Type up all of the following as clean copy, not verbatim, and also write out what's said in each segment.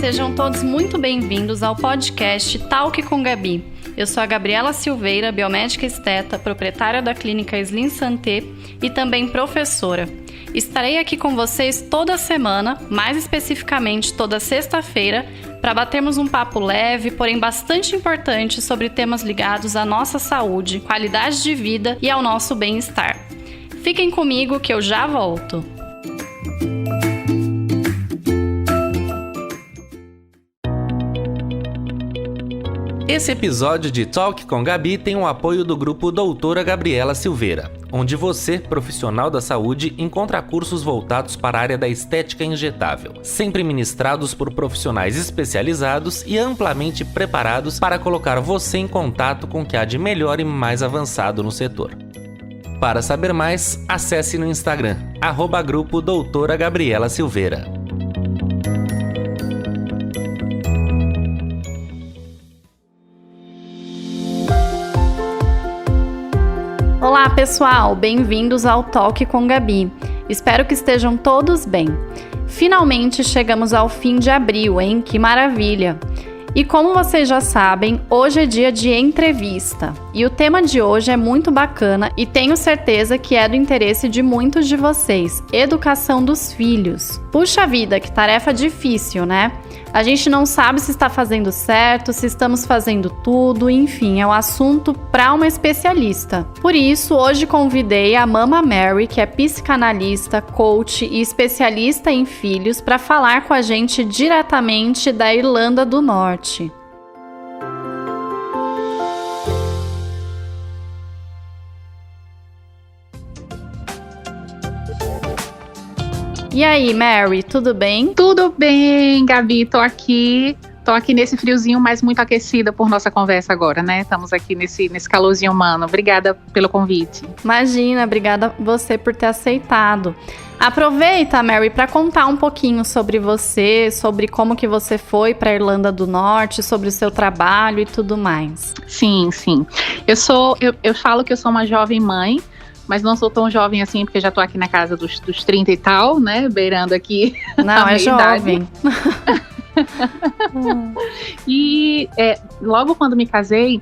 Sejam todos muito bem-vindos ao podcast Talk com Gabi. Eu sou a Gabriela Silveira, biomédica esteta, proprietária da clínica Slim Santé e também professora. Estarei aqui com vocês toda semana, mais especificamente toda sexta-feira, para batermos um papo leve, porém bastante importante sobre temas ligados à nossa saúde, qualidade de vida e ao nosso bem-estar. Fiquem comigo que eu já volto. Esse episódio de Talk com Gabi tem o apoio do grupo Doutora Gabriela Silveira, onde você, profissional da saúde, encontra cursos voltados para a área da estética injetável, sempre ministrados por profissionais especializados e amplamente preparados para colocar você em contato com o que há de melhor e mais avançado no setor. Para saber mais, acesse no Instagram, @grupo Doutora Gabriela Silveira. Olá pessoal, bem-vindos ao Talk com Gabi. Espero que estejam todos bem. Finalmente chegamos ao fim de abril, hein? Que maravilha! E como vocês já sabem, hoje é dia de entrevista. E o tema de hoje é muito bacana e tenho certeza que é do interesse de muitos de vocês: educação dos filhos. Puxa vida, que tarefa difícil, né? A gente não sabe se está fazendo certo, se estamos fazendo tudo, enfim, é um assunto para uma especialista. Por isso, hoje convidei a Mama Mary, que é psicanalista, coach e especialista em filhos, para falar com a gente diretamente da Irlanda do Norte. E aí, Mary, tudo bem? Tudo bem, Gabi, tô aqui nesse friozinho, mas muito aquecida por nossa conversa agora, né? Estamos aqui nesse calorzinho humano. Obrigada pelo convite. Imagina, obrigada você por ter aceitado. Aproveita, Mary, para contar um pouquinho sobre você, sobre como que você foi para a Irlanda do Norte, sobre o seu trabalho e tudo mais. Sim. Eu falo que eu sou uma jovem mãe, mas não sou tão jovem assim, porque já tô aqui na casa dos 30 e tal, né? Beirando aqui não, é jovem. E logo quando me casei,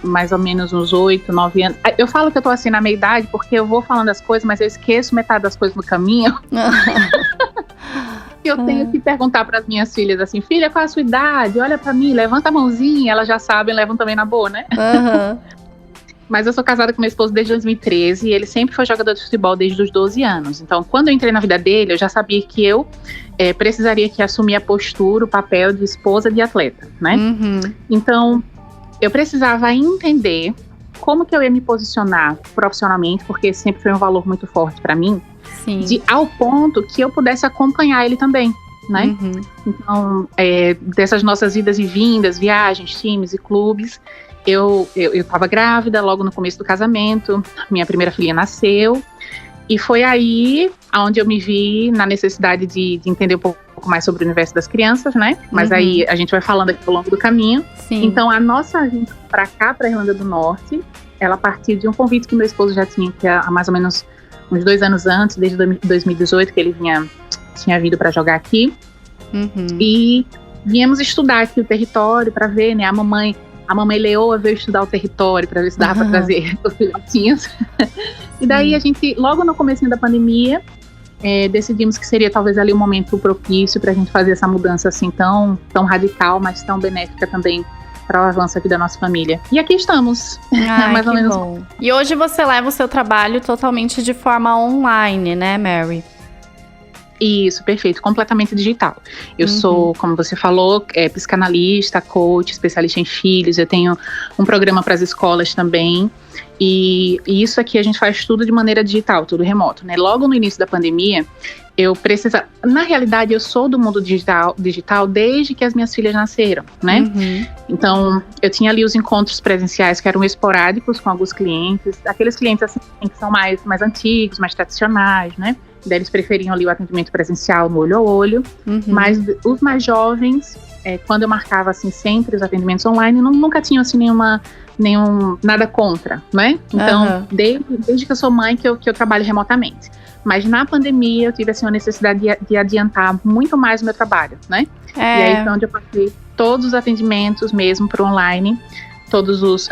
mais ou menos uns 8, 9 anos. Eu falo que eu tô assim na meia idade, porque eu vou falando as coisas, mas eu esqueço metade das coisas no caminho. Eu tenho que perguntar para as minhas filhas assim: filha, qual é a sua idade? Olha para mim, levanta a mãozinha. Elas já sabem, levam também na boa, né? Mas eu sou casada com meu esposo desde 2013 e ele sempre foi jogador de futebol desde os 12 anos. Então, quando eu entrei na vida dele, eu já sabia que eu precisaria que assumir a postura, o papel de esposa de atleta, né? Então, eu precisava entender como que eu ia me posicionar profissionalmente, porque esse sempre foi um valor muito forte para mim, ao ponto que eu pudesse acompanhar ele também, né? Então, dessas nossas idas e vindas, viagens, times e clubes, eu estava grávida logo no começo do casamento, minha primeira filha nasceu, e foi aí onde eu me vi na necessidade de entender um pouco mais sobre o universo das crianças, né? Mas aí a gente vai falando aqui ao longo do caminho. Sim. Então a nossa vinda para cá, para a Irlanda do Norte, ela partiu de um convite que meu esposo já tinha há mais ou menos uns 2 anos antes, desde 2018, que ele tinha vindo para jogar aqui. E viemos estudar aqui o território para ver, né? A mamãe leoa veio estudar o território para ver se dava para trazer os filhotinhos. E daí a gente, logo no comecinho da pandemia, decidimos que seria talvez ali um momento propício para a gente fazer essa mudança assim tão radical, mas tão benéfica também para o avanço aqui da nossa família. E aqui estamos. Mais ou menos. Bom. E hoje você leva o seu trabalho totalmente de forma online, né, Mary? Isso, perfeito, completamente digital. Eu sou, como você falou, psicanalista, coach, especialista em filhos. Eu tenho um programa para as escolas também. E isso aqui a gente faz tudo de maneira digital, tudo remoto, né? Logo no início da pandemia, na realidade, eu sou do mundo digital desde que as minhas filhas nasceram, né? Então, eu tinha ali os encontros presenciais que eram esporádicos com alguns clientes, aqueles clientes assim que são mais antigos, mais tradicionais, né? Daí eles preferiam ali o atendimento presencial no olho a olho, mas os mais jovens, quando eu marcava assim sempre os atendimentos online, nunca tinham assim nada contra, né? Então, desde que eu sou mãe que eu trabalho remotamente. Mas na pandemia eu tive assim, uma necessidade de adiantar muito mais o meu trabalho, né? E aí foi onde eu passei todos os atendimentos mesmo para online, todos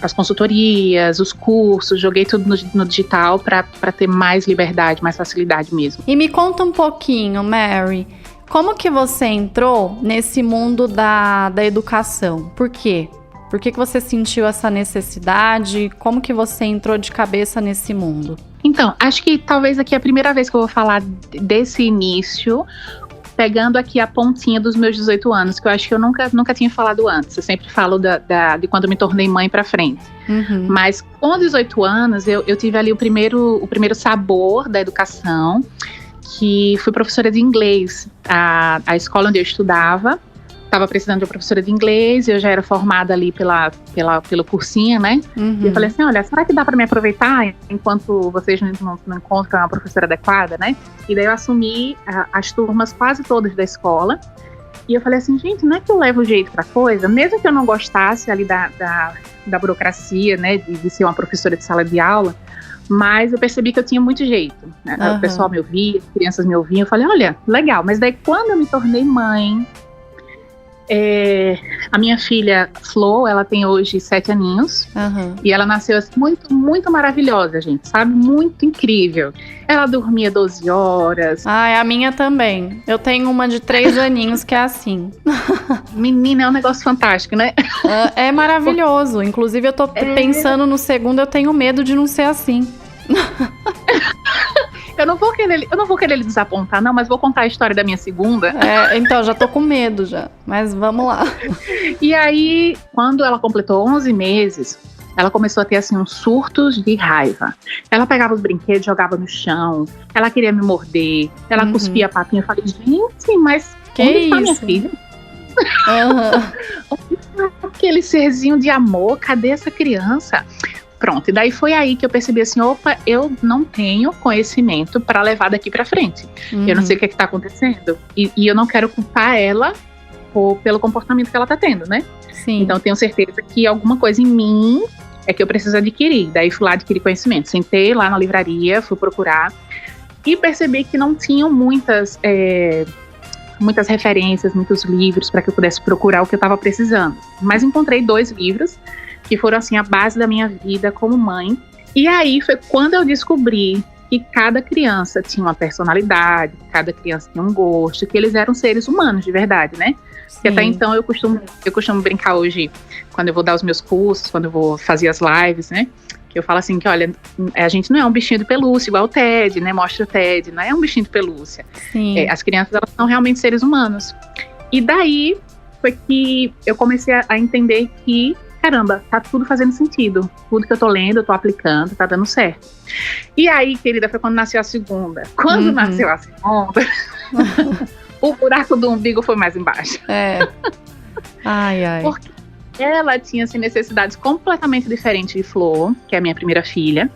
as consultorias, os cursos, joguei tudo no digital para ter mais liberdade, mais facilidade mesmo. E me conta um pouquinho, Mary, como que você entrou nesse mundo da educação? Por quê? Por que você sentiu essa necessidade? Como que você entrou de cabeça nesse mundo? Então, acho que talvez aqui é a primeira vez que eu vou falar desse início, pegando aqui a pontinha dos meus 18 anos, que eu acho que eu nunca tinha falado antes. Eu sempre falo de quando eu me tornei mãe pra frente. Uhum. Mas com 18 anos, eu tive ali o primeiro sabor da educação, que fui professora de inglês. A escola onde eu estudava estava precisando de uma professora de inglês, eu já era formada ali pelo cursinho, né? Uhum. E eu falei assim, olha, será que dá para me aproveitar enquanto vocês não encontram uma professora adequada, né? E daí eu assumi as turmas quase todas da escola. E eu falei assim, gente, não é que eu levo jeito pra coisa? Mesmo que eu não gostasse ali da burocracia, né? De ser uma professora de sala de aula, mas eu percebi que eu tinha muito jeito, né? Uhum. O pessoal me ouvia, as crianças me ouviam. Eu falei, olha, legal. Mas daí quando eu me tornei mãe... a minha filha, Flo, ela tem hoje 7 aninhos. Uhum. E ela nasceu assim, muito, muito maravilhosa, gente, sabe? Muito incrível. Ela dormia 12 horas. Ai, a minha também. Eu tenho uma de 3 aninhos que é assim. Menina, é um negócio fantástico, né? É maravilhoso. Inclusive, eu tô pensando no segundo, eu tenho medo de não ser assim. Eu não vou querer ele desapontar, não, mas vou contar a história da minha segunda. Então, já tô com medo já, mas vamos lá. E aí, quando ela completou 11 meses, ela começou a ter, assim, uns surtos de raiva. Ela pegava os brinquedos, jogava no chão, ela queria me morder, ela cuspia a papinha. Eu falei, gente, mas onde está minha filha? Onde está aquele serzinho de amor? Cadê essa criança? Pronto, e daí foi aí que eu percebi assim, opa, eu não tenho conhecimento para levar daqui para frente. Uhum. Eu não sei o que está acontecendo. E eu não quero culpar ela pelo comportamento que ela está tendo, né? Sim. Então eu tenho certeza que alguma coisa em mim é que eu preciso adquirir. Daí fui lá adquirir conhecimento. Sentei lá na livraria, fui procurar e percebi que não tinham muitas referências, muitos livros para que eu pudesse procurar o que eu estava precisando. Mas encontrei 2 livros que foram, assim, a base da minha vida como mãe. E aí foi quando eu descobri que cada criança tinha uma personalidade, cada criança tinha um gosto, que eles eram seres humanos de verdade, né? Porque até então eu costumo brincar hoje, quando eu vou dar os meus cursos, quando eu vou fazer as lives, né? Que eu falo assim que, olha, a gente não é um bichinho de pelúcia, igual o Ted, né? Mostra o Ted, não é um bichinho de pelúcia. As crianças, elas são realmente seres humanos. E daí foi que eu comecei a entender que, caramba, tá tudo fazendo sentido. Tudo que eu tô lendo, eu tô aplicando, tá dando certo. E aí, querida, foi quando nasceu a segunda. Quando nasceu a segunda, o buraco do umbigo foi mais embaixo. Ai. Porque ela tinha, assim, necessidades completamente diferentes de Flor, que é a minha primeira filha.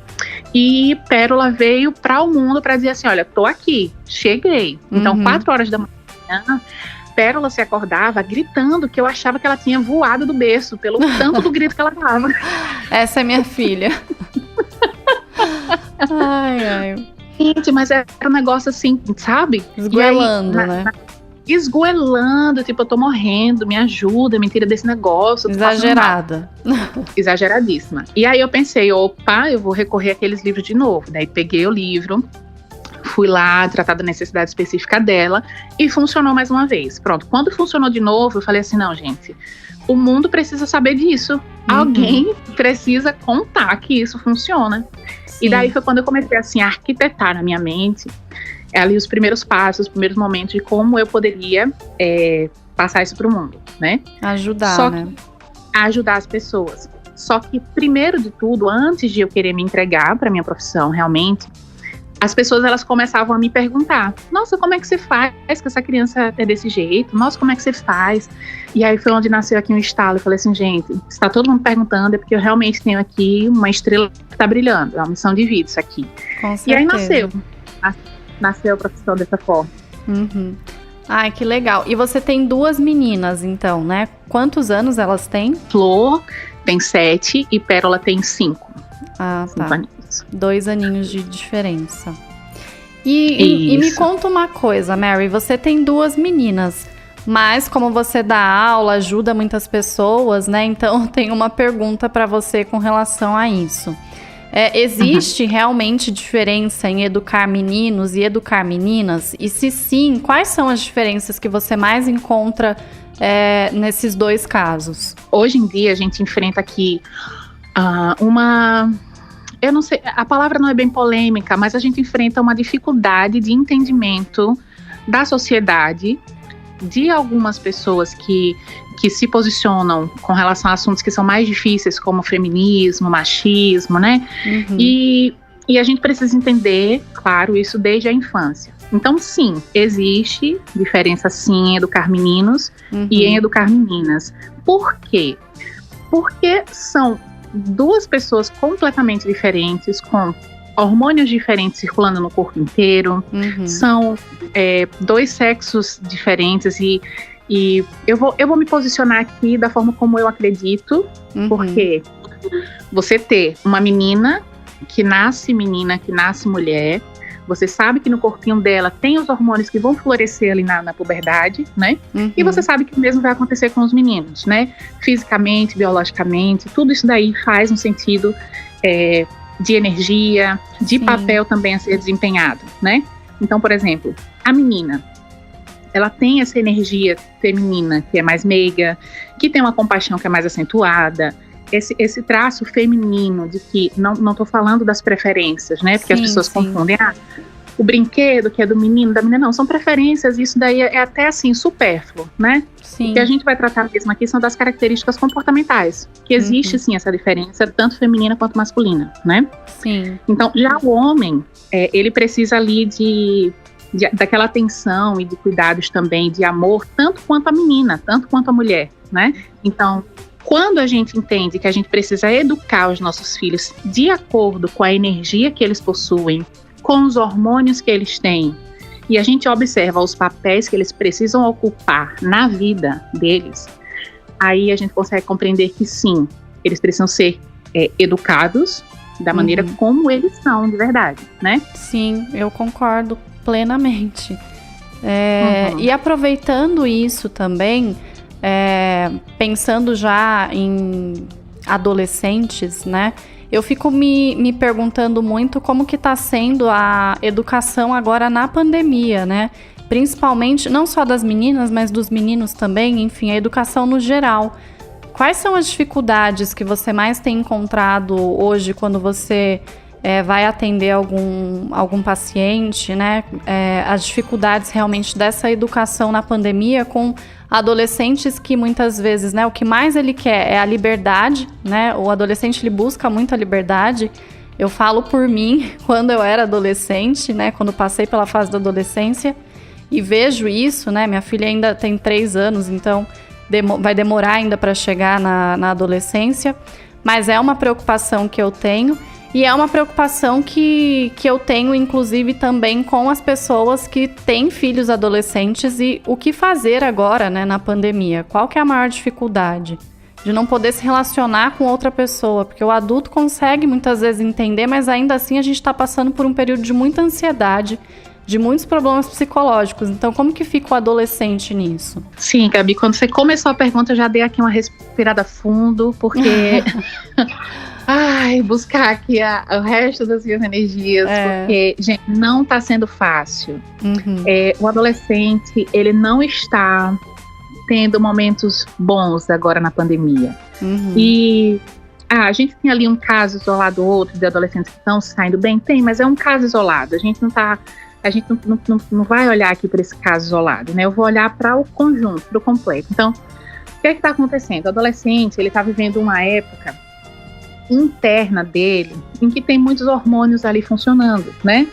E Pérola veio para o mundo para dizer assim, olha, tô aqui, cheguei. Então, 4 horas da manhã, Pérola se acordava gritando que eu achava que ela tinha voado do berço, pelo tanto do grito que ela dava. Essa é minha filha. Ai. Gente, mas era um negócio assim, sabe? Esgoelando, aí, né? Esgoelando, tipo, eu tô morrendo, me ajuda, me tira desse negócio. Exagerada. Exageradíssima. E aí eu pensei, opa, eu vou recorrer àqueles livros de novo. Daí peguei o livro, fui lá tratar da necessidade específica dela e funcionou mais uma vez. Pronto, quando funcionou de novo, eu falei assim, não, gente, o mundo precisa saber disso. Alguém precisa contar que isso funciona. Sim. E daí foi quando eu comecei assim, a arquitetar na minha mente ali os primeiros passos, os primeiros momentos de como eu poderia passar isso para o mundo, né? Ajudar, né? Ajudar as pessoas. Só que, primeiro de tudo, antes de eu querer me entregar para minha profissão, realmente, as pessoas, elas começavam a me perguntar, nossa, como é que você faz que essa criança é desse jeito? Nossa, como é que você faz? E aí foi onde nasceu aqui um estalo. Eu falei assim, gente, se está todo mundo perguntando, é porque eu realmente tenho aqui uma estrela que está brilhando. É uma missão de vida isso aqui. Com certeza. E aí nasceu a profissão dessa forma. Ai, que legal. E você tem 2 meninas, então, né? Quantos anos elas têm? Flor tem 7 e Pérola tem 5. Ah, tá. 5 aninhos. 2 aninhos de diferença. E me conta uma coisa, Mary, você tem 2 meninas, mas como você dá aula, ajuda muitas pessoas, né? Então eu tenho uma pergunta para você com relação a isso. Existe realmente diferença em educar meninos e educar meninas? E se sim, quais são as diferenças que você mais encontra nesses 2 casos? Hoje em dia a gente enfrenta aqui eu não sei, a palavra não é bem polêmica, mas a gente enfrenta uma dificuldade de entendimento da sociedade, de algumas pessoas que se posicionam com relação a assuntos que são mais difíceis, como feminismo, machismo, né? Uhum. E a gente precisa entender, claro, isso desde a infância. Então, sim, existe diferença, sim, em educar meninos e em educar meninas. Por quê? Porque são 2 pessoas completamente diferentes, com hormônios diferentes circulando no corpo inteiro, são 2 sexos diferentes e eu vou me posicionar aqui da forma como eu acredito, porque você ter uma menina que nasce mulher, você sabe que no corpinho dela tem os hormônios que vão florescer ali na puberdade, né? E você sabe que o mesmo vai acontecer com os meninos, né? Fisicamente, biologicamente, tudo isso daí faz um sentido de energia, de papel também a ser desempenhado, né? Então, por exemplo, a menina, ela tem essa energia feminina que é mais meiga, que tem uma compaixão que é mais acentuada, esse traço feminino de que, não estou falando das preferências, né? Porque as pessoas confundem, o brinquedo que é do menino, da menina, não, são preferências, isso daí é até assim, supérfluo, né? Sim. O que a gente vai tratar mesmo aqui são das características comportamentais, que existe sim essa diferença, tanto feminina quanto masculina, né? Sim. Então, já o homem, ele precisa ali daquela atenção e de cuidados também, de amor, tanto quanto a menina, tanto quanto a mulher, né? Então, quando a gente entende que a gente precisa educar os nossos filhos de acordo com a energia que eles possuem, com os hormônios que eles têm, e a gente observa os papéis que eles precisam ocupar na vida deles, aí a gente consegue compreender que sim, eles precisam ser educados da maneira como eles são de verdade, né? Sim, eu concordo plenamente. E aproveitando isso também, pensando já em adolescentes, né? Eu fico me perguntando muito como que está sendo a educação agora na pandemia, né? Principalmente, não só das meninas, mas dos meninos também, enfim, a educação no geral. Quais são as dificuldades que você mais tem encontrado hoje quando você vai atender algum paciente, né? As dificuldades realmente dessa educação na pandemia com adolescentes que muitas vezes, né, o que mais ele quer é a liberdade, né? O adolescente, ele busca muito a liberdade. Eu falo por mim, quando eu era adolescente, né, quando passei pela fase da adolescência, e vejo isso, né? Minha filha ainda tem 3 anos, então vai demorar ainda para chegar na adolescência, mas é uma preocupação que eu tenho. E é uma preocupação que eu tenho, inclusive, também com as pessoas que têm filhos adolescentes e o que fazer agora, né, na pandemia. Qual que é a maior dificuldade? De não poder se relacionar com outra pessoa, porque o adulto consegue muitas vezes entender, mas ainda assim a gente está passando por um período de muita ansiedade, de muitos problemas psicológicos. Então, como que fica o adolescente nisso? Sim, Gabi, quando você começou a pergunta, eu já dei aqui uma respirada fundo, porque... buscar aqui o resto das minhas energias, porque, gente, não está sendo fácil. O adolescente, ele não está tendo momentos bons agora na pandemia. E a gente tem ali um caso isolado ou outro de adolescentes que estão saindo bem? Tem, mas é um caso isolado. A gente não vai olhar aqui para esse caso isolado, né? Eu vou olhar para o conjunto, para o completo. Então, o que está acontecendo? O adolescente, ele está vivendo uma época interna dele, em que tem muitos hormônios ali funcionando, né?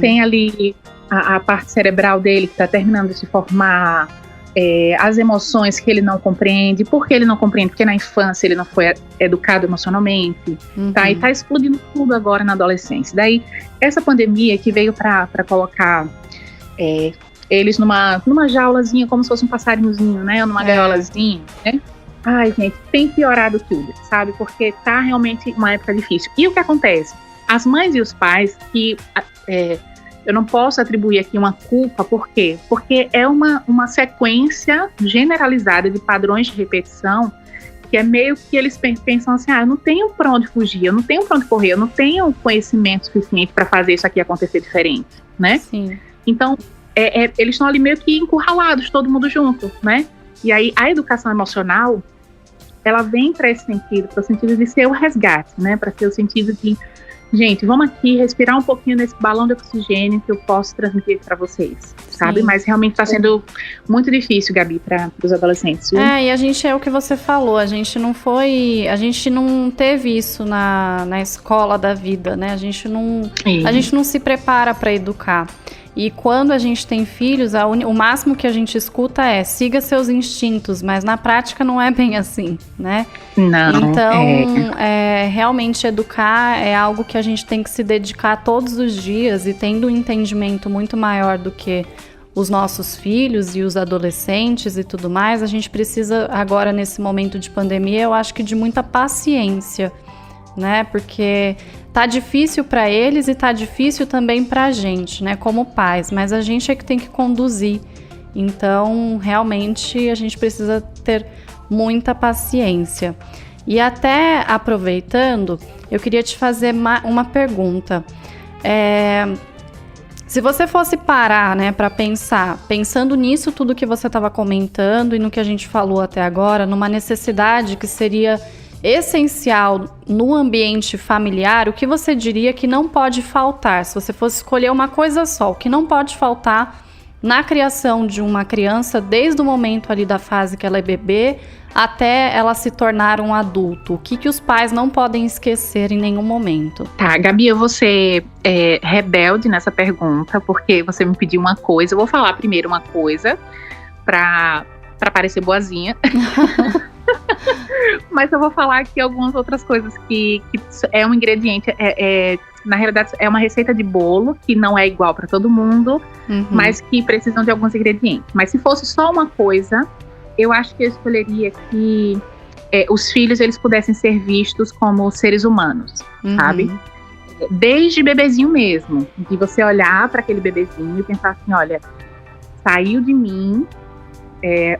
Tem ali a parte cerebral dele que está terminando de se formar, as emoções que ele não compreende. Por que ele não compreende? Porque na infância ele não foi educado emocionalmente, tá? E tá explodindo tudo agora na adolescência. Daí, essa pandemia que veio para colocar eles numa jaulazinha, como se fosse um passarinhozinho, né? Numa gaiolazinha, né? Ai, gente, tem piorado tudo, sabe? Porque tá realmente uma época difícil. E o que acontece? As mães e os pais que Eu não posso atribuir aqui uma culpa, por quê? Porque é uma sequência generalizada de padrões de repetição, que é meio que eles pensam assim, eu não tenho pra onde fugir, eu não tenho pra onde correr, eu não tenho conhecimento suficiente para fazer isso aqui acontecer diferente, né? Sim. Então, eles estão ali meio que encurralados, todo mundo junto, né? E aí, a educação emocional, ela vem para esse sentido, para o sentido de ser o resgate, né? Para ser o sentido de, gente, vamos aqui respirar um pouquinho nesse balão de oxigênio que eu posso transmitir para vocês, sabe? Mas realmente está sendo muito difícil, Gabi, para os adolescentes. Viu? E a gente, é o que você falou, a gente não teve isso na escola da vida, né? A gente não se prepara para educar. E quando a gente tem filhos, o máximo que a gente escuta é siga seus instintos, mas na prática não é bem assim, né? Não. Então, realmente educar é algo que a gente tem que se dedicar todos os dias e tendo um entendimento muito maior do que os nossos filhos e os adolescentes e tudo mais, a gente precisa agora nesse momento de pandemia, eu acho que de muita paciência, né? Porque tá difícil para eles e tá difícil também pra gente, né, como pais, mas a gente é que tem que conduzir. Então, realmente, a gente precisa ter muita paciência. E até aproveitando, eu queria te fazer uma pergunta. Se você fosse parar, né, para pensando nisso tudo que você estava comentando e no que a gente falou até agora, numa necessidade que seria essencial no ambiente familiar, o que você diria que não pode faltar? Se você fosse escolher uma coisa só, o que não pode faltar na criação de uma criança, desde o momento ali da fase que ela é bebê até ela se tornar um adulto, o que os pais não podem esquecer em nenhum momento? Tá, Gabi, eu vou ser rebelde nessa pergunta, porque você me pediu uma coisa. Eu vou falar primeiro uma coisa pra parecer boazinha. Mas eu vou falar aqui algumas outras coisas que é um ingrediente, na realidade é uma receita de bolo que não é igual para todo mundo, mas que precisam de alguns ingredientes. Mas se fosse só uma coisa, eu acho que eu escolheria que os filhos eles pudessem ser vistos como seres humanos, sabe? Desde bebezinho mesmo, de você olhar para aquele bebezinho e pensar assim, olha, saiu de mim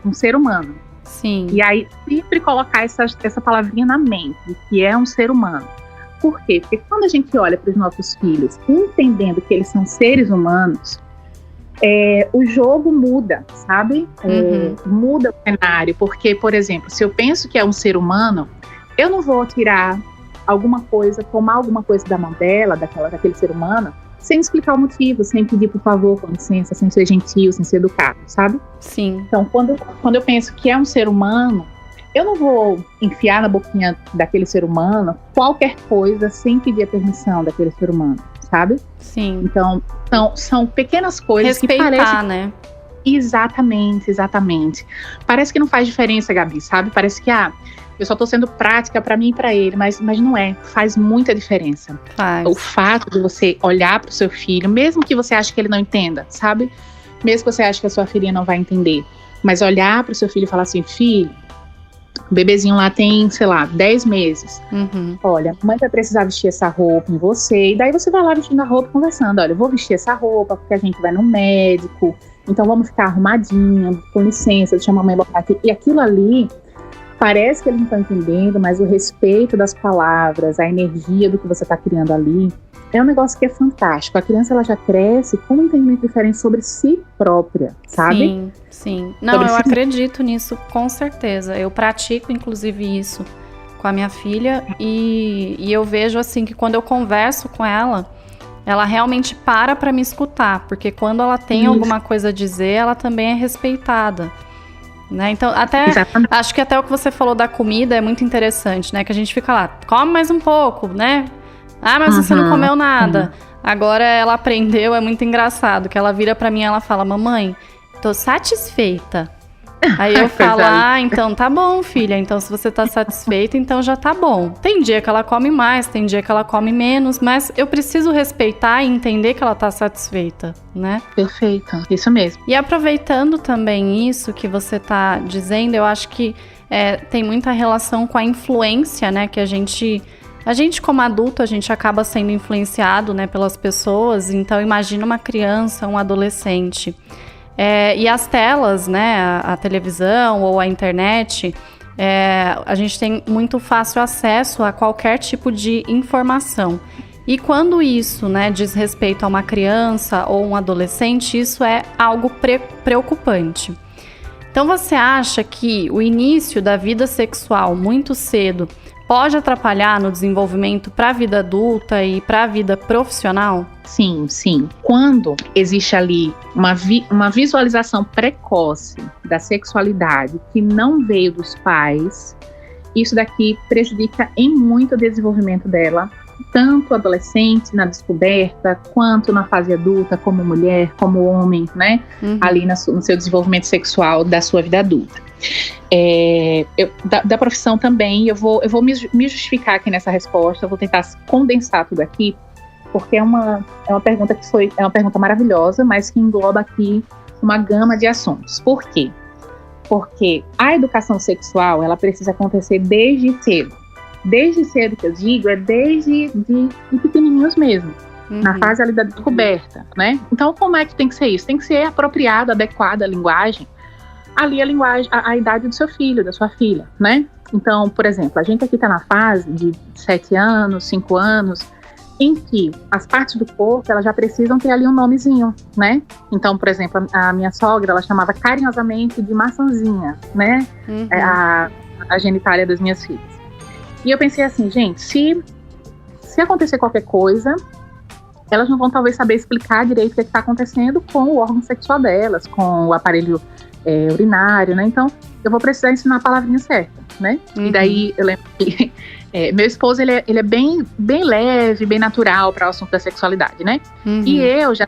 um ser humano. Sim. E aí sempre colocar essa palavrinha na mente, que é um ser humano. Por quê? Porque quando a gente olha para os nossos filhos, entendendo que eles são seres humanos, o jogo muda, sabe? Muda o cenário. Porque, por exemplo, se eu penso que é um ser humano, eu não vou tirar alguma coisa, tomar alguma coisa da mão dela, daquele ser humano, sem explicar o motivo, sem pedir por favor, com licença, sem ser gentil, sem ser educado, sabe? Sim. Então, quando eu penso que é um ser humano, eu não vou enfiar na boquinha daquele ser humano qualquer coisa sem pedir a permissão daquele ser humano, sabe? Sim. Então, são pequenas coisas respeitar, que parecem... né? Exatamente. Parece que não faz diferença, Gabi, sabe? Parece que, eu só tô sendo prática para mim e para ele, mas não é. Faz muita diferença. Faz. O fato de você olhar pro seu filho, mesmo que você ache que ele não entenda, sabe? Mesmo que você ache que a sua filhinha não vai entender, mas olhar pro seu filho e falar assim, filho, o bebezinho lá tem, sei lá, 10 meses. Olha, a mãe vai precisar vestir essa roupa em você, e daí você vai lá vestindo a roupa, conversando, olha, eu vou vestir essa roupa porque a gente vai no médico, então vamos ficar arrumadinha, com licença, deixa a mamãe botar aqui. E aquilo ali, parece que eles não estão entendendo, mas o respeito das palavras, a energia do que você está criando ali, é um negócio que é fantástico. A criança, ela já cresce com um entendimento diferente sobre si própria, sabe? Sim. Não, eu acredito nisso, com certeza. Eu pratico, inclusive, isso com a minha filha e eu vejo, assim, que quando eu converso com ela realmente para me escutar, porque quando ela tem alguma coisa a dizer, ela também é respeitada. Né? Então, acho que até o que você falou da comida é muito interessante, né? Que a gente fica lá, come mais um pouco, né? Mas você não comeu nada. Agora ela aprendeu, é muito engraçado, que ela vira pra mim e ela fala, mamãe, tô satisfeita. Aí eu falo, então tá bom, filha, então se você tá satisfeita, então já tá bom. Tem dia que ela come mais, tem dia que ela come menos, mas eu preciso respeitar e entender que ela tá satisfeita, né? Perfeito, isso mesmo. E aproveitando também isso que você tá dizendo, eu acho que tem muita relação com a influência, né, que a gente A gente, como adulto, a gente acaba sendo influenciado, né, pelas pessoas. Então, imagina uma criança, um adolescente. E as telas, né, a televisão ou a internet, a gente tem muito fácil acesso a qualquer tipo de informação. E quando isso, né, diz respeito a uma criança ou um adolescente, isso é algo preocupante. Então, você acha que o início da vida sexual muito cedo pode atrapalhar no desenvolvimento para a vida adulta e para a vida profissional? Sim, sim. Quando existe ali uma visualização precoce da sexualidade que não veio dos pais, isso daqui prejudica em muito o desenvolvimento dela, tanto adolescente na descoberta, quanto na fase adulta, como mulher, como homem, né? Ali no seu desenvolvimento sexual da sua vida adulta. Da profissão também, eu vou me justificar aqui nessa resposta, eu vou tentar condensar tudo aqui, porque é uma pergunta é uma pergunta maravilhosa, mas que engloba aqui uma gama de assuntos. Por quê? Porque a educação sexual, ela precisa acontecer desde cedo. Desde cedo, que eu digo, desde de pequenininhos mesmo, na fase ali da descoberta, né? Então, como é que tem que ser isso? Tem que ser apropriada, adequada a linguagem, ali a idade do seu filho, da sua filha, né? Então, por exemplo, a gente aqui está na fase de 7 anos, 5 anos, em que as partes do corpo, elas já precisam ter ali um nomezinho, né? Então, por exemplo, a minha sogra, ela chamava carinhosamente de maçãzinha, né? A genitália das minhas filhas. E eu pensei assim, gente, se acontecer qualquer coisa, elas não vão talvez saber explicar direito o que está acontecendo com o órgão sexual delas, com o aparelho urinário, né? Então, eu vou precisar ensinar a palavrinha certa, né? E daí, eu lembro que meu esposo, ele é bem leve, bem natural para o assunto da sexualidade, né? E eu já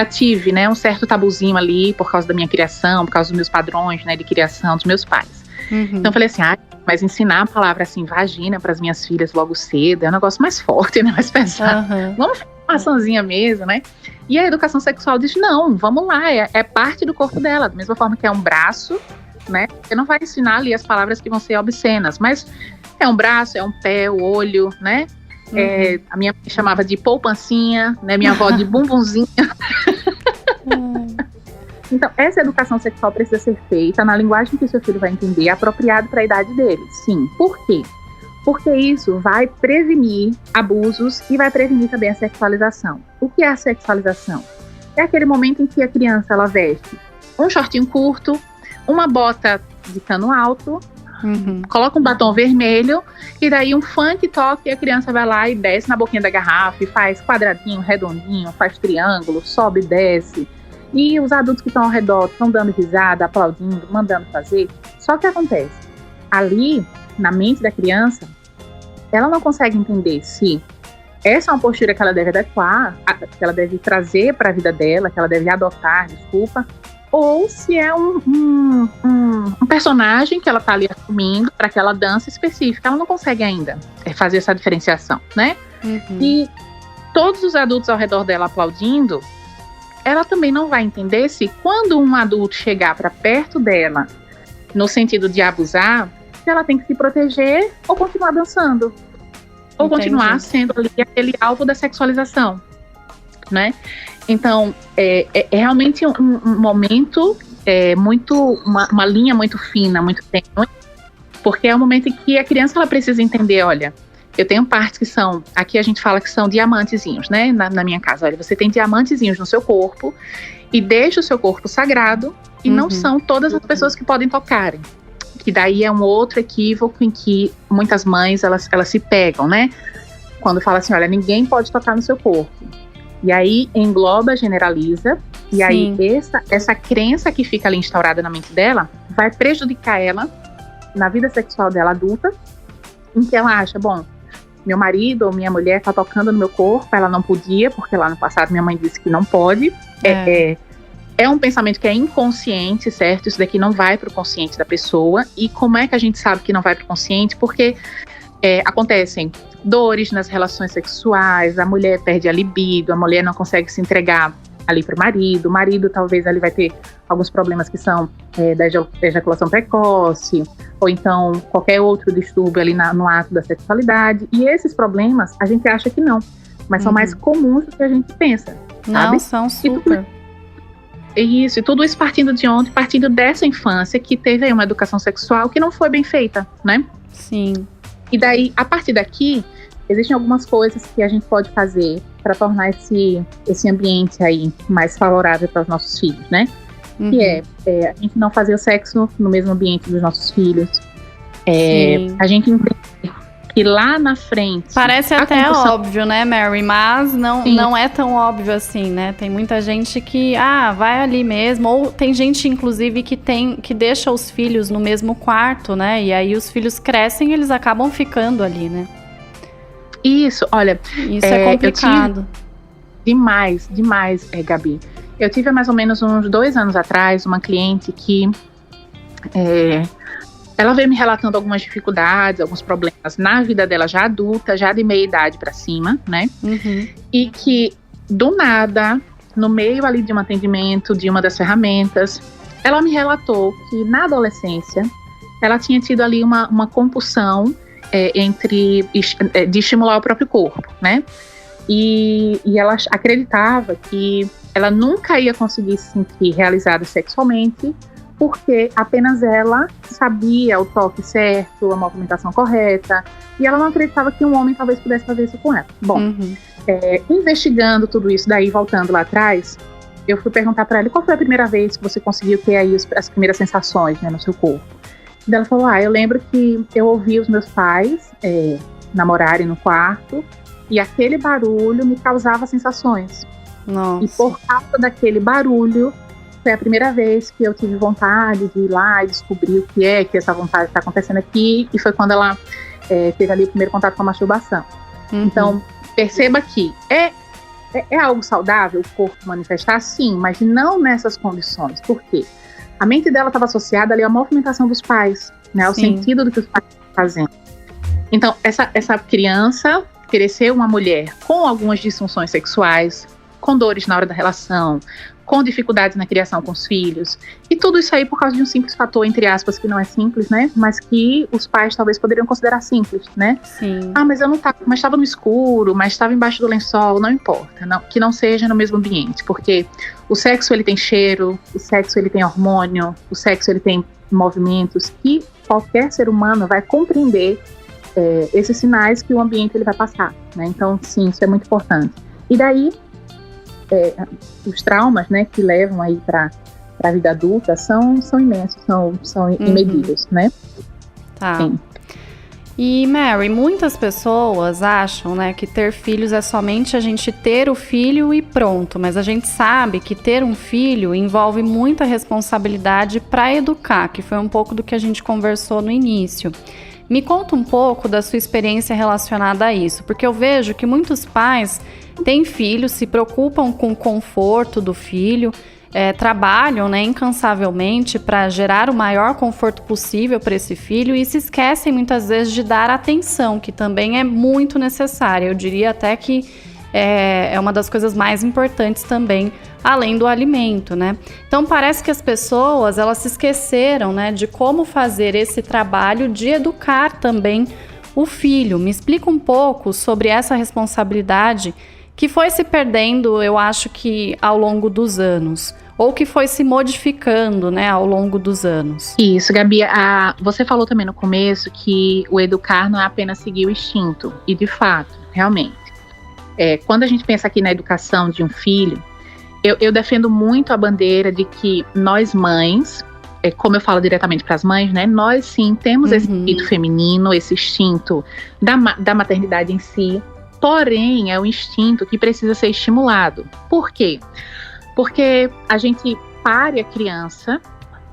tive, né, um certo tabuzinho ali por causa da minha criação, por causa dos meus padrões, né, de criação dos meus pais. Então eu falei assim, mas ensinar a palavra assim, vagina para as minhas filhas logo cedo é um negócio mais forte, né, mais pesado. Vamos fazer uma maçãzinha mesmo, né? E a educação sexual diz, não, vamos lá, é parte do corpo dela, da mesma forma que é um braço, né? Você não vai ensinar ali as palavras que vão ser obscenas, mas é um braço, é um pé, o olho, né? A minha mãe chamava de poupancinha, né? Minha avó de bumbumzinha. Então, essa educação sexual precisa ser feita na linguagem que o seu filho vai entender, apropriado para a idade dele. Sim. Por quê? Porque isso vai prevenir abusos e vai prevenir também a sexualização. O que é a sexualização? É aquele momento em que a criança, ela veste um shortinho curto, uma bota de cano alto, coloca um batom vermelho e daí um funk toque e a criança vai lá e desce na boquinha da garrafa e faz quadradinho, redondinho, faz triângulo, sobe e desce. E os adultos que estão ao redor estão dando risada, aplaudindo, mandando fazer. Só que acontece, ali, na mente da criança, ela não consegue entender se essa é uma postura que ela deve adequar, que ela deve trazer para a vida dela, que ela deve adotar, ou se é um personagem que ela está ali assumindo para aquela dança específica. Ela não consegue ainda fazer essa diferenciação, né? E todos os adultos ao redor dela aplaudindo, ela também não vai entender se quando um adulto chegar para perto dela, no sentido de abusar, se ela tem que se proteger ou continuar dançando. Ou continuar sendo ali aquele alvo da sexualização, né? Então, é realmente um momento, uma linha muito fina, muito tênue, porque é um momento em que a criança ela precisa entender, olha, eu tenho partes que são, aqui a gente fala que são diamantezinhos, né, na minha casa, olha, você tem diamantezinhos no seu corpo e deixa o seu corpo sagrado e não são todas as pessoas que podem tocarem. Que daí é um outro equívoco em que muitas mães, elas se pegam, né, quando fala assim, olha, ninguém pode tocar no seu corpo. E aí engloba, generaliza, e aí essa crença que fica ali instaurada na mente dela vai prejudicar ela na vida sexual dela adulta, em que ela acha, bom, meu marido ou minha mulher tá tocando no meu corpo, ela não podia, porque lá no passado minha mãe disse que não pode. É um pensamento que é inconsciente, certo? Isso daqui não vai pro consciente da pessoa. E como é que a gente sabe que não vai pro consciente? Porque acontecem dores nas relações sexuais, a mulher perde a libido, a mulher não consegue se entregar ali para o marido. O marido talvez ali vai ter alguns problemas que são da ejaculação precoce, ou então qualquer outro distúrbio ali no ato da sexualidade. E esses problemas a gente acha que não, mas são mais comuns do que a gente pensa. Não, sabe? são super. E tudo isso partindo de onde? Partindo dessa infância que teve aí uma educação sexual que não foi bem feita, né? Sim. E daí, a partir daqui, existem algumas coisas que a gente pode fazer para tornar esse ambiente aí mais favorável para os nossos filhos, né? Que é a gente não fazer o sexo no mesmo ambiente dos nossos filhos. A gente entender que lá na frente... Parece até óbvio, né, Mary? Mas não é tão óbvio assim, né? Tem muita gente que, vai ali mesmo. Ou tem gente, inclusive, que deixa os filhos no mesmo quarto, né? E aí os filhos crescem e eles acabam ficando ali, né? Isso, olha... Isso é complicado. Demais, Gabi. Eu tive há mais ou menos uns 2 anos atrás uma cliente que... ela veio me relatando algumas dificuldades, alguns problemas na vida dela já adulta, já de meia idade para cima, né? E que, do nada, no meio ali de um atendimento, de uma das ferramentas, ela me relatou que na adolescência ela tinha tido ali uma compulsão de estimular o próprio corpo, né? E ela acreditava que ela nunca ia conseguir se sentir realizada sexualmente, porque apenas ela sabia o toque certo, a movimentação correta, e ela não acreditava que um homem talvez pudesse fazer isso com ela. Bom, investigando tudo isso, daí voltando lá atrás, eu fui perguntar para ela qual foi a primeira vez que você conseguiu ter aí as primeiras sensações, né, no seu corpo. E ela falou, eu lembro que eu ouvi os meus pais namorarem no quarto, e aquele barulho me causava sensações. Nossa. E por causa daquele barulho, foi a primeira vez que eu tive vontade de ir lá e descobrir o que essa vontade está acontecendo aqui. E foi quando ela teve ali o primeiro contato com a masturbação. Então, perceba que é algo saudável o corpo manifestar, sim, mas não nessas condições. Por quê? A mente dela estava associada ali à movimentação dos pais, né, ao sentido do que os pais estão fazendo. Então, essa criança cresceu uma mulher com algumas disfunções sexuais, com dores na hora da relação, com dificuldades na criação com os filhos, e tudo isso aí por causa de um simples fator, entre aspas, que não é simples, né, mas que os pais talvez poderiam considerar simples, né? Sim. Mas eu não estava, mas estava no escuro, mas estava embaixo do lençol, não importa, que não seja no mesmo ambiente, porque o sexo ele tem cheiro, o sexo ele tem hormônio, o sexo ele tem movimentos que qualquer ser humano vai compreender esses sinais que o ambiente ele vai passar, né? Então, sim, isso é muito importante. E daí os traumas, né, que levam aí para a vida adulta são imensos, são imedíveis, né? Tá. Sim. E, Mary, muitas pessoas acham, né, que ter filhos é somente a gente ter o filho e pronto, mas a gente sabe que ter um filho envolve muita responsabilidade para educar, que foi um pouco do que a gente conversou no início. Me conta um pouco da sua experiência relacionada a isso, porque eu vejo que muitos pais têm filhos, se preocupam com o conforto do filho, trabalham, né, incansavelmente para gerar o maior conforto possível para esse filho e se esquecem muitas vezes de dar atenção, que também é muito necessária. Eu diria até que é uma das coisas mais importantes também, além do alimento, né? Então parece que as pessoas, elas se esqueceram, né, de como fazer esse trabalho de educar também o filho. Me explica um pouco sobre essa responsabilidade que foi se perdendo, eu acho que ao longo dos anos, ou que foi se modificando, né, ao longo dos anos. Isso, Gabi, você falou também no começo que o educar não é apenas seguir o instinto, e de fato, realmente, quando a gente pensa aqui na educação de um filho, eu defendo muito a bandeira de que nós mães, como eu falo diretamente para as mães, né, nós sim temos esse instinto feminino, esse instinto da maternidade em si. Porém, é um instinto que precisa ser estimulado. Por quê? Porque a gente pare a criança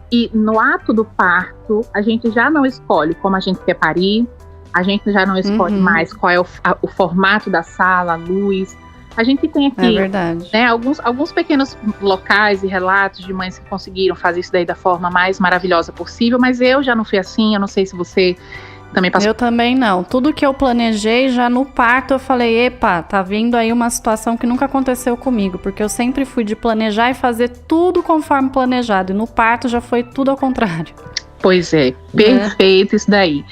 e no ato do parto, a gente já não escolhe como a gente quer parir, a gente já não escolhe mais qual é o formato da sala, a luz. A gente tem aqui, né, alguns pequenos locais e relatos de mães que conseguiram fazer isso daí da forma mais maravilhosa possível, mas eu já não fui assim, eu não sei se você também passou. Eu também não. Tudo que eu planejei, já no parto eu falei, epa, tá vindo aí uma situação que nunca aconteceu comigo, porque eu sempre fui de planejar e fazer tudo conforme planejado, e no parto já foi tudo ao contrário. Pois é, perfeito isso daí.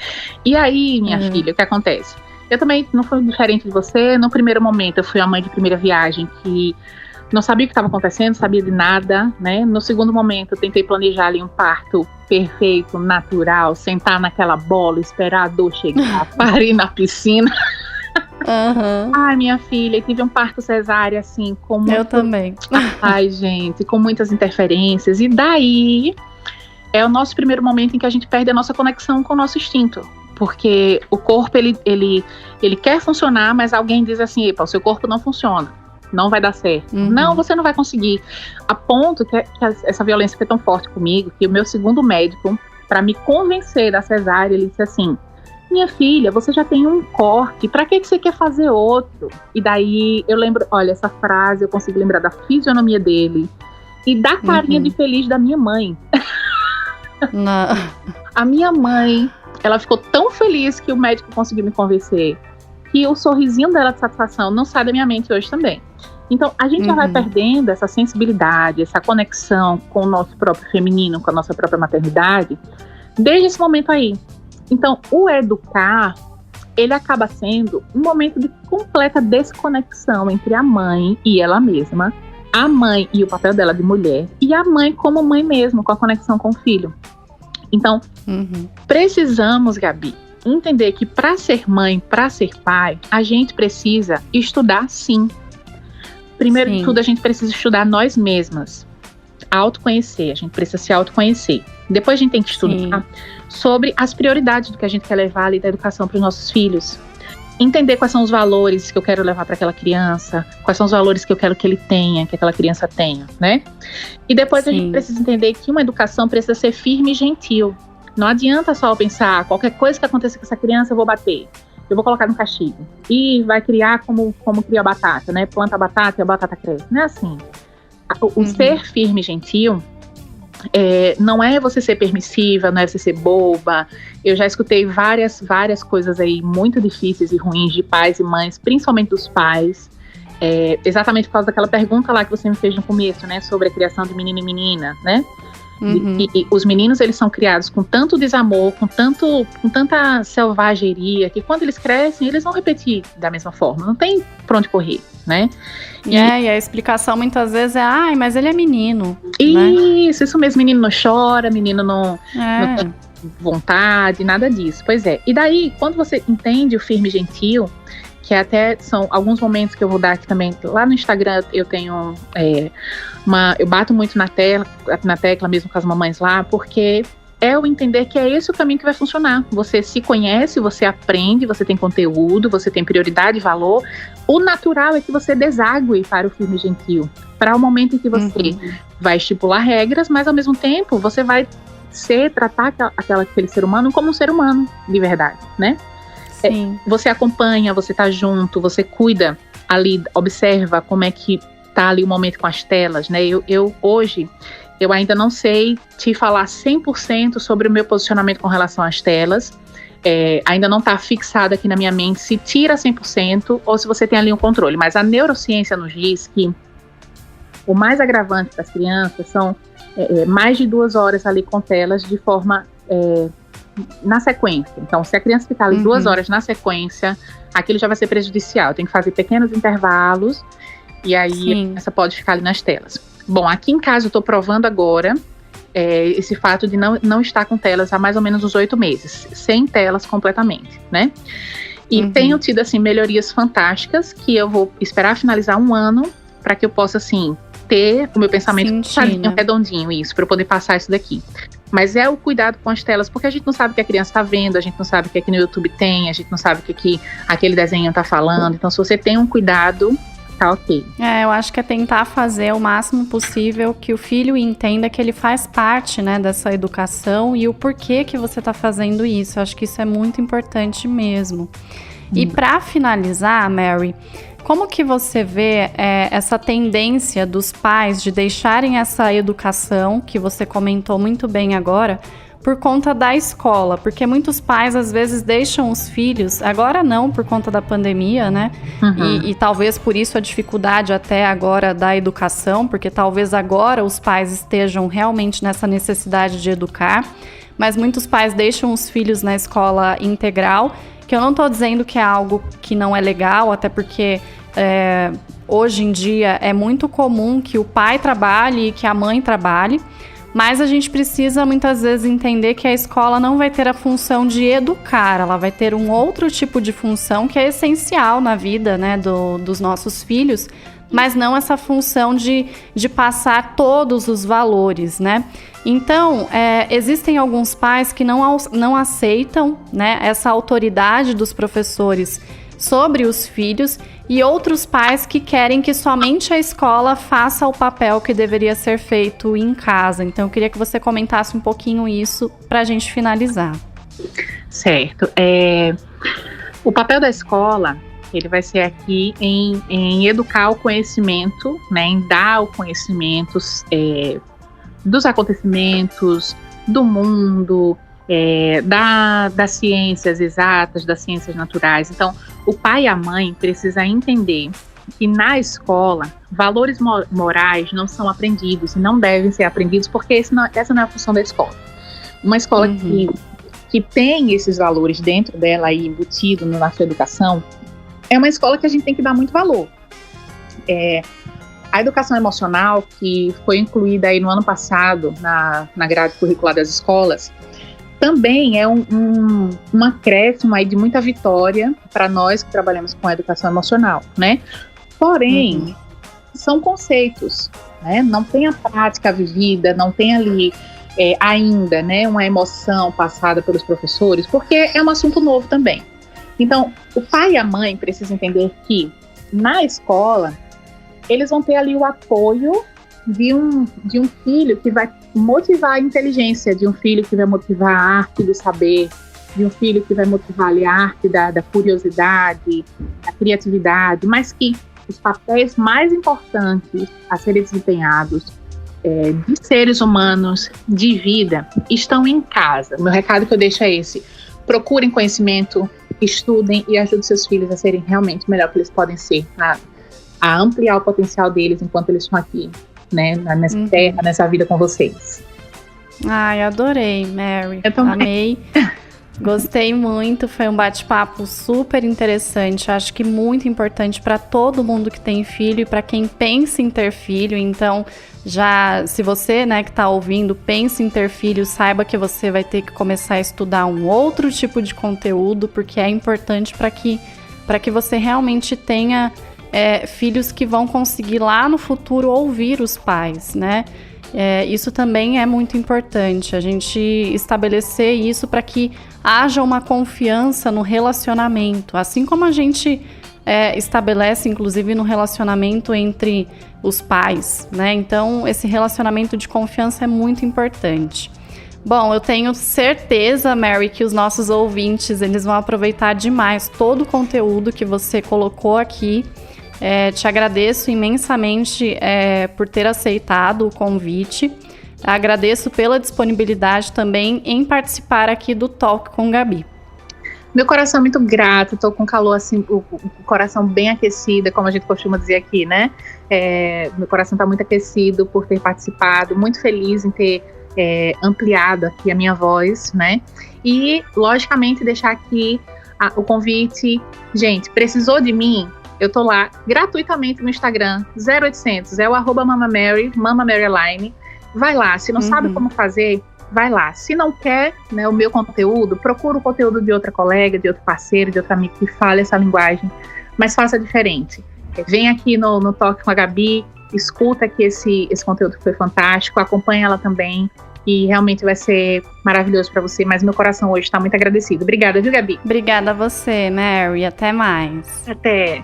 E aí, minha filha, o que acontece? Eu também não fui diferente de você. No primeiro momento, eu fui a mãe de primeira viagem que não sabia o que estava acontecendo, sabia de nada, né? No segundo momento, eu tentei planejar ali um parto perfeito, natural, sentar naquela bola, esperar a dor chegar, parir na piscina. Ai, minha filha, tive um parto cesárea, assim, com muito... Eu também. Ai, gente, com muitas interferências. E daí, é o nosso primeiro momento em que a gente perde a nossa conexão com o nosso instinto. Porque o corpo, ele quer funcionar, mas alguém diz assim, epa, o seu corpo não funciona. Não vai dar certo. Não, você não vai conseguir. A ponto que essa violência foi tão forte comigo, que o meu segundo médico, para me convencer da cesárea, ele disse assim, minha filha, você já tem um corte, pra que você quer fazer outro? E daí eu lembro, olha, essa frase, eu consigo lembrar da fisionomia dele e da carinha de feliz da minha mãe. Não. A minha mãe, ela ficou tão feliz que o médico conseguiu me convencer, que o sorrisinho dela de satisfação não sai da minha mente hoje também. Então, a gente já vai perdendo essa sensibilidade, essa conexão com o nosso próprio feminino, com a nossa própria maternidade, desde esse momento aí. Então, o educar, ele acaba sendo um momento de completa desconexão entre a mãe e ela mesma, a mãe e o papel dela de mulher, e a mãe como mãe mesmo, com a conexão com o filho. Então, precisamos, Gabi, entender que para ser mãe, para ser pai, a gente precisa estudar, sim. Primeiro de tudo, a gente precisa estudar nós mesmas. Autoconhecer, a gente precisa se autoconhecer. Depois a gente tem que estudar sobre as prioridades do que a gente quer levar ali da educação para os nossos filhos. Entender quais são os valores que eu quero levar para aquela criança, quais são os valores que eu quero que ele tenha, que aquela criança tenha, né? E depois a gente precisa entender que uma educação precisa ser firme e gentil. Não adianta só pensar, qualquer coisa que aconteça com essa criança eu vou bater. Eu vou colocar no castigo. E vai criar como cria a batata, né? Planta a batata e a batata cresce. Não é assim. O ser firme e gentil não é você ser permissiva, não é você ser boba. Eu já escutei várias coisas aí muito difíceis e ruins de pais e mães, principalmente dos pais. Exatamente por causa daquela pergunta lá que você me fez no começo, né? Sobre a criação de menino e menina, né? E os meninos, eles são criados com tanto desamor, com tanta selvageria, que quando eles crescem, eles vão repetir da mesma forma. Não tem pra onde correr, né? E a explicação muitas vezes é, mas ele é menino. Isso mesmo, menino não chora, menino não tem vontade, nada disso. Pois é. E daí, quando você entende o firme e gentil, que até são alguns momentos que eu vou dar aqui também, lá no Instagram eu tenho eu bato muito na tecla mesmo com as mamães lá, porque é o entender que é esse o caminho que vai funcionar. Você se conhece, você aprende, você tem conteúdo, você tem prioridade e valor. O natural é que você desague para o firme e gentil, para o momento em que você vai estipular regras, mas ao mesmo tempo você vai tratar aquele ser humano como um ser humano de verdade, né? Você acompanha, você tá junto, você cuida ali, observa como é que tá ali o momento com as telas, né? Hoje, eu ainda não sei te falar 100% sobre o meu posicionamento com relação às telas. Ainda não tá fixado aqui na minha mente se tira 100% ou se você tem ali um controle. Mas a neurociência nos diz que o mais agravante das crianças são mais de 2 horas ali com telas de forma... na sequência. Então, se a criança ficar ali 2 horas na sequência, aquilo já vai ser prejudicial. Tem que fazer pequenos intervalos e aí a criança pode ficar ali nas telas. Bom, aqui em casa eu estou provando agora esse fato de não estar com telas há mais ou menos uns 8 meses, sem telas completamente, né? E tenho tido, assim, melhorias fantásticas que eu vou esperar finalizar 1 ano para que eu possa, assim, ter o meu pensamento redondinho, isso, para eu poder passar isso daqui. Mas é o cuidado com as telas, porque a gente não sabe o que a criança está vendo, a gente não sabe o que aqui no YouTube tem, a gente não sabe o que aquele desenho está falando. Então, se você tem um cuidado, tá ok. Eu acho que é tentar fazer o máximo possível que o filho entenda que ele faz parte, né, dessa educação e o porquê que você está fazendo isso. Eu acho que isso é muito importante mesmo. E para finalizar, Mary, como que você vê essa tendência dos pais de deixarem essa educação, que você comentou muito bem agora, por conta da escola, porque muitos pais às vezes deixam os filhos, agora não por conta da pandemia, né? E talvez por isso a dificuldade até agora da educação, porque talvez agora os pais estejam realmente nessa necessidade de educar, mas muitos pais deixam os filhos na escola integral, que eu não estou dizendo que é algo que não é legal, até porque hoje em dia é muito comum que o pai trabalhe e que a mãe trabalhe, mas a gente precisa muitas vezes entender que a escola não vai ter a função de educar, ela vai ter um outro tipo de função que é essencial na vida, né, dos nossos filhos, mas não essa função de passar todos os valores, né? Então, existem alguns pais que não aceitam, né, essa autoridade dos professores sobre os filhos e outros pais que querem que somente a escola faça o papel que deveria ser feito em casa. Então, eu queria que você comentasse um pouquinho isso para a gente finalizar. Certo. O papel da escola, ele vai ser aqui em educar o conhecimento, né, em dar o conhecimento dos acontecimentos, do mundo, das ciências exatas, das ciências naturais. Então, o pai e a mãe precisam entender que na escola, valores morais não são aprendidos e não devem ser aprendidos, porque essa não é a função da escola. Uma escola que tem esses valores dentro dela aí embutido na sua educação, é uma escola que a gente tem que dar muito valor. A educação emocional, que foi incluída aí no ano passado na grade curricular das escolas, também é um acréscimo aí de muita vitória para nós que trabalhamos com a educação emocional, né? Porém, são conceitos, né? Não tem a prática vivida, não tem ali ainda, né, uma emoção passada pelos professores, porque é um assunto novo também. Então, o pai e a mãe precisam entender que na escola eles vão ter ali o apoio de um filho que vai motivar a inteligência, de um filho que vai motivar a arte do saber, de um filho que vai motivar ali a arte da curiosidade, da criatividade, mas que os papéis mais importantes a serem desempenhados de seres humanos, de vida, estão em casa. Meu recado que eu deixo é esse: procurem conhecimento, estudem e ajudem seus filhos a serem realmente o melhor que eles podem ser, a ampliar o potencial deles enquanto eles estão aqui, né, nessa terra, nessa vida com vocês. Ai, adorei, Mary. Eu também. Amei. Gostei muito, foi um bate-papo super interessante, acho que muito importante para todo mundo que tem filho e para quem pensa em ter filho. Então, se você, né, que está ouvindo, pensa em ter filho, saiba que você vai ter que começar a estudar um outro tipo de conteúdo, porque é importante para que você realmente tenha filhos que vão conseguir lá no futuro ouvir os pais, né? Isso também é muito importante, a gente estabelecer isso para que haja uma confiança no relacionamento, assim como a gente estabelece, inclusive, no relacionamento entre os pais, né? Então, esse relacionamento de confiança é muito importante. Bom, eu tenho certeza, Mary, que os nossos ouvintes, eles vão aproveitar demais todo o conteúdo que você colocou aqui. Te agradeço imensamente por ter aceitado o convite. Agradeço pela disponibilidade também em participar aqui do Talk com Gabi. Meu coração é muito grato, estou com calor assim, o coração bem aquecido, como a gente costuma dizer aqui, né? Meu coração está muito aquecido por ter participado, muito feliz em ter ampliado aqui a minha voz, né? E, logicamente, deixar aqui o convite. Gente, precisou de mim? Eu tô lá gratuitamente no Instagram, 0800, é o @mamamary, mamamaryline. Vai lá, se não sabe como fazer, vai lá. Se não quer, né, o meu conteúdo, procura o conteúdo de outra colega, de outro parceiro, de outro amigo que fale essa linguagem, mas faça diferente. Vem aqui no Talk com a Gabi, escuta que esse conteúdo foi fantástico, acompanha ela também, e realmente vai ser maravilhoso para você, mas meu coração hoje está muito agradecido. Obrigada, viu, Gabi? Obrigada a você, Mary. Até mais. Até.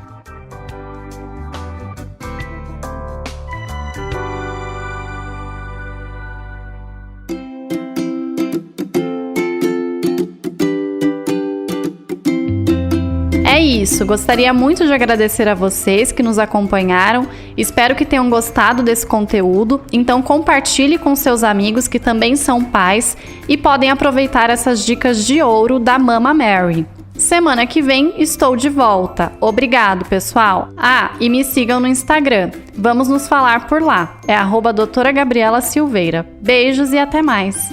É isso, gostaria muito de agradecer a vocês que nos acompanharam, espero que tenham gostado desse conteúdo, então compartilhe com seus amigos que também são pais e podem aproveitar essas dicas de ouro da Mama Mary. Semana que vem estou de volta. Obrigado, pessoal! Ah, e me sigam no Instagram. Vamos nos falar por lá. É @doutora Gabriela Silveira. Beijos e até mais!